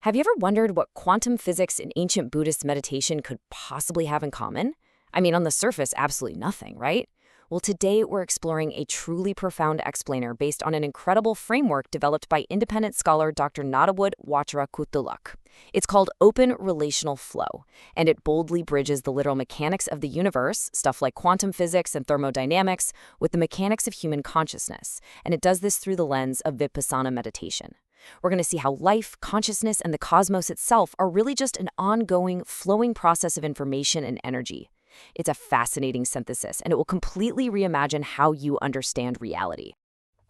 Have you ever wondered what quantum physics and ancient Buddhist meditation could possibly have in common? I mean, on the surface, absolutely nothing, right? Well, today we're exploring a truly profound explainer based on an incredible framework developed by independent scholar Dr. Natthawut Watcharakuldilok. It's called Open Relational Flow, and it boldly bridges the literal mechanics of the universe, stuff like quantum physics and thermodynamics, with the mechanics of human consciousness, and it does this through the lens of vipassana meditation. We're going to see how life, consciousness, and the cosmos itself are really just an ongoing, flowing process of information and energy. It's a fascinating synthesis, and it will completely reimagine how you understand reality.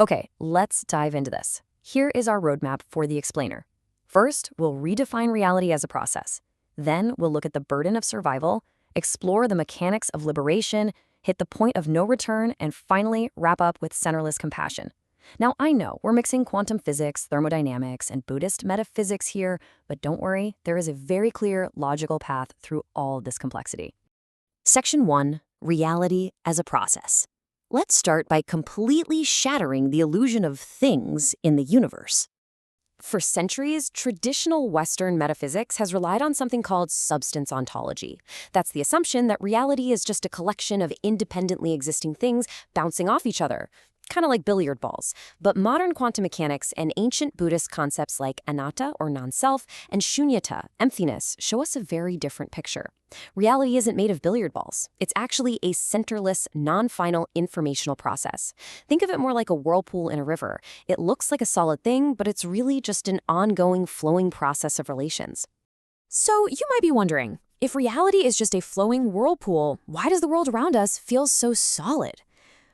Okay, let's dive into this. Here is our roadmap for the explainer. First, we'll redefine reality as a process. Then, we'll look at the burden of survival, explore the mechanics of liberation, hit the point of no return, and finally, wrap up with centerless compassion. Now, I know we're mixing quantum physics, thermodynamics, and Buddhist metaphysics here, but don't worry, there is a very clear, logical path through all this complexity. Section 1, Reality as a Process. Let's start by completely shattering the illusion of things in the universe. For centuries, traditional Western metaphysics has relied on something called substance ontology. That's the assumption that reality is just a collection of independently existing things bouncing off each other, kind of like billiard balls. But modern quantum mechanics and ancient Buddhist concepts like anatta, or non-self, and shunyata, emptiness, show us a very different picture. Reality isn't made of billiard balls. It's actually a centerless, non-final informational process. Think of it more like a whirlpool in a river. It looks like a solid thing, but it's really just an ongoing, flowing process of relations. So you might be wondering, if reality is just a flowing whirlpool, why does the world around us feel so solid?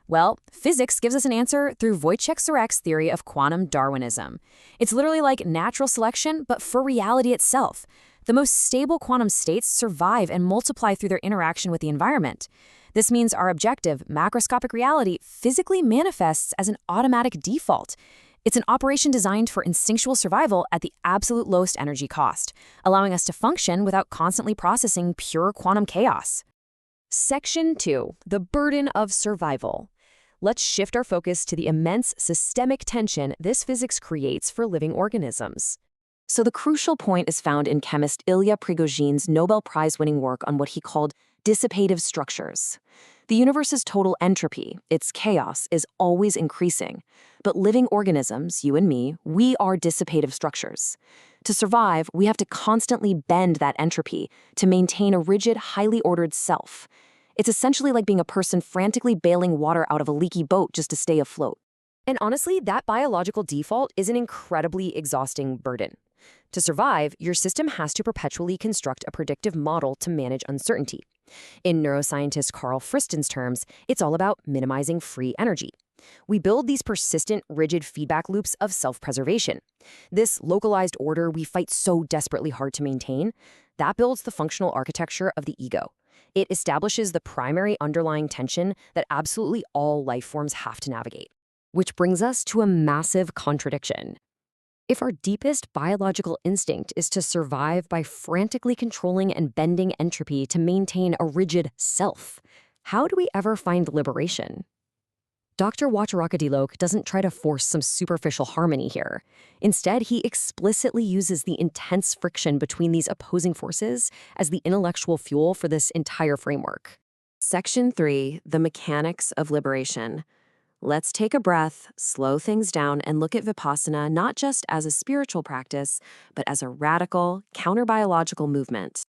Well, physics gives us an answer through Wojciech Sirek's theory of quantum Darwinism. It's literally like natural selection, but for reality itself. The most stable quantum states survive and multiply through their interaction with the environment. This means our objective, macroscopic reality physically manifests as an automatic default. It's an operation designed for instinctual survival at the absolute lowest energy cost, allowing us to function without constantly processing pure quantum chaos. Section 2, the burden of survival. Let's shift our focus to the immense systemic tension this physics creates for living organisms. So the crucial point is found in chemist Ilya Prigoghine's Nobel Prize-winning work on what he called dissipative structures. The universe's total entropy, its chaos, is always increasing. But living organisms, you and me, we are dissipative structures. To survive, we have to constantly bend that entropy to maintain a rigid, highly ordered self. It's essentially like being a person frantically bailing water out of a leaky boat just to stay afloat. And honestly, that biological default is an incredibly exhausting burden. To survive, your system has to perpetually construct a predictive model to manage uncertainty. In neuroscientist Carl Friston's terms, it's all about minimizing free energy. We build these persistent, rigid feedback loops of self-preservation. This localized order we fight so desperately hard to maintain, that builds the functional architecture of the ego. It establishes the primary underlying tension that absolutely all life forms have to navigate. Which brings us to a massive contradiction. If our deepest biological instinct is to survive by frantically controlling and bending entropy to maintain a rigid self, how do we ever find liberation? Dr. Watcharakuldilok doesn't try to force some superficial harmony here. Instead, he explicitly uses the intense friction between these opposing forces as the intellectual fuel for this entire framework. Section 3, the mechanics of liberation. Let's take a breath, slow things down, and look at Vipassana not just as a spiritual practice, but as a radical, counter-biological movement.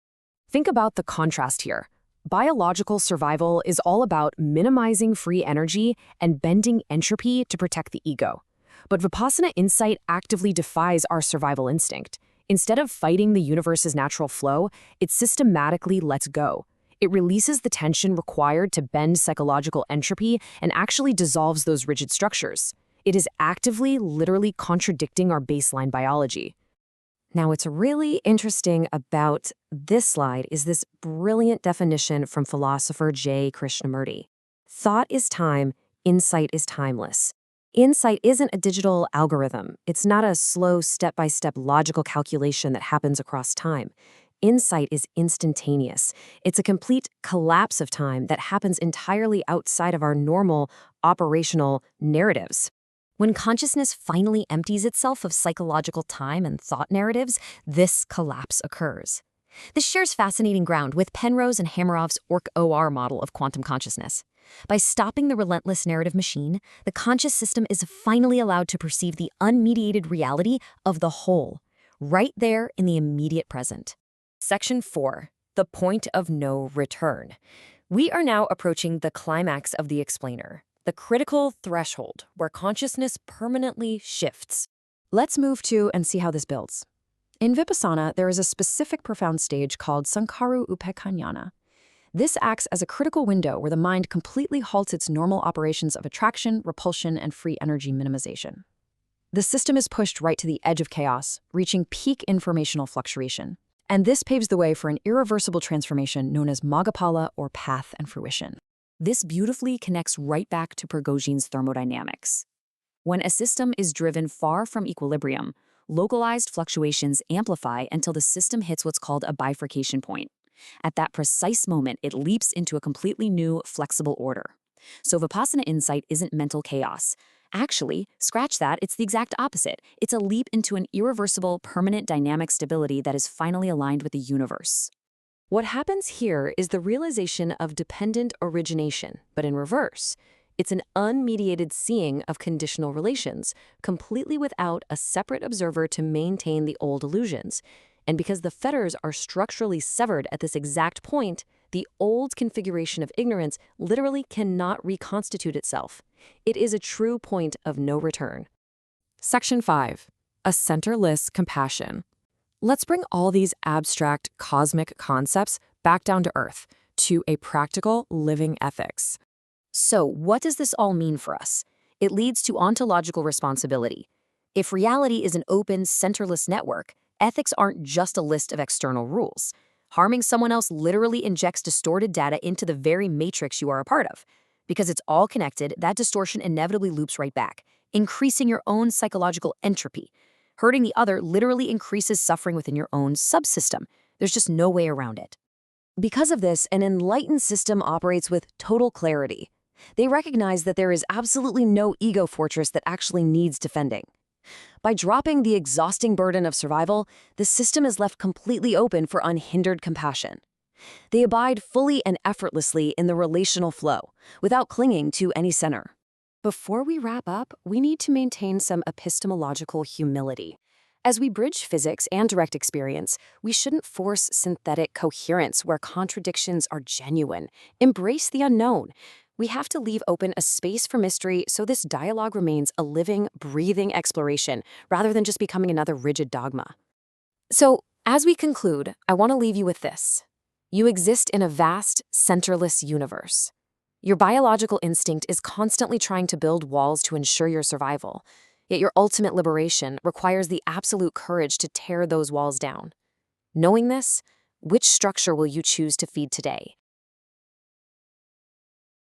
Think about the contrast here. Biological survival is all about minimizing free energy and bending entropy to protect the ego. But Vipassana insight actively defies our survival instinct. Instead of fighting the universe's natural flow, it systematically lets go. It releases the tension required to bend psychological entropy and actually dissolves those rigid structures. It is actively, literally contradicting our baseline biology. Now, what's really interesting about this slide is this brilliant definition from philosopher J. Krishnamurti. Thought is time, insight is timeless. Insight isn't a digital algorithm. It's not a slow, step-by-step logical calculation that happens across time. Insight is instantaneous. It's a complete collapse of time that happens entirely outside of our normal operational narratives. When consciousness finally empties itself of psychological time and thought narratives, this collapse occurs. This shares fascinating ground with Penrose and Hameroff's OR model of quantum consciousness. By stopping the relentless narrative machine, the conscious system is finally allowed to perceive the unmediated reality of the whole, right there in the immediate present. Section 4. The point of no return. We are now approaching the climax of the explainer, the critical threshold where consciousness permanently shifts. Let's move to and see how this builds. In Vipassana, there is a specific profound stage called Sankharu Upekkhanyana. This acts as a critical window where the mind completely halts its normal operations of attraction, repulsion, and free energy minimization. The system is pushed right to the edge of chaos, reaching peak informational fluctuation. And this paves the way for an irreversible transformation known as Maggaphala or path and fruition. This beautifully connects right back to Prigoghine's thermodynamics. When a system is driven far from equilibrium, localized fluctuations amplify until the system hits what's called a bifurcation point. At that precise moment, it leaps into a completely new, flexible order. So Vipassana insight isn't mental chaos. Actually, scratch that, it's the exact opposite. It's a leap into an irreversible, permanent dynamic stability that is finally aligned with the universe. What happens here is the realization of dependent origination, but in reverse. It's an unmediated seeing of conditional relations, completely without a separate observer to maintain the old illusions. And because the fetters are structurally severed at this exact point, the old configuration of ignorance literally cannot reconstitute itself. It is a true point of no return. Section 5. A centerless compassion. Let's bring all these abstract cosmic concepts back down to earth, to a practical living ethics. So, what does this all mean for us? It leads to ontological responsibility. If reality is an open, centerless network, ethics aren't just a list of external rules. Harming someone else literally injects distorted data into the very matrix you are a part of. Because it's all connected, that distortion inevitably loops right back, increasing your own psychological entropy. Hurting the other literally increases suffering within your own subsystem. There's just no way around it. Because of this, an enlightened system operates with total clarity. They recognize that there is absolutely no ego fortress that actually needs defending. By dropping the exhausting burden of survival, the system is left completely open for unhindered compassion. They abide fully and effortlessly in the relational flow, without clinging to any center. Before we wrap up, we need to maintain some epistemological humility. As we bridge physics and direct experience, we shouldn't force synthetic coherence where contradictions are genuine. Embrace the unknown. We have to leave open a space for mystery so this dialogue remains a living, breathing exploration rather than just becoming another rigid dogma. So, as we conclude, I want to leave you with this. You exist in a vast, centerless universe. Your biological instinct is constantly trying to build walls to ensure your survival, yet your ultimate liberation requires the absolute courage to tear those walls down. Knowing this, which structure will you choose to feed today?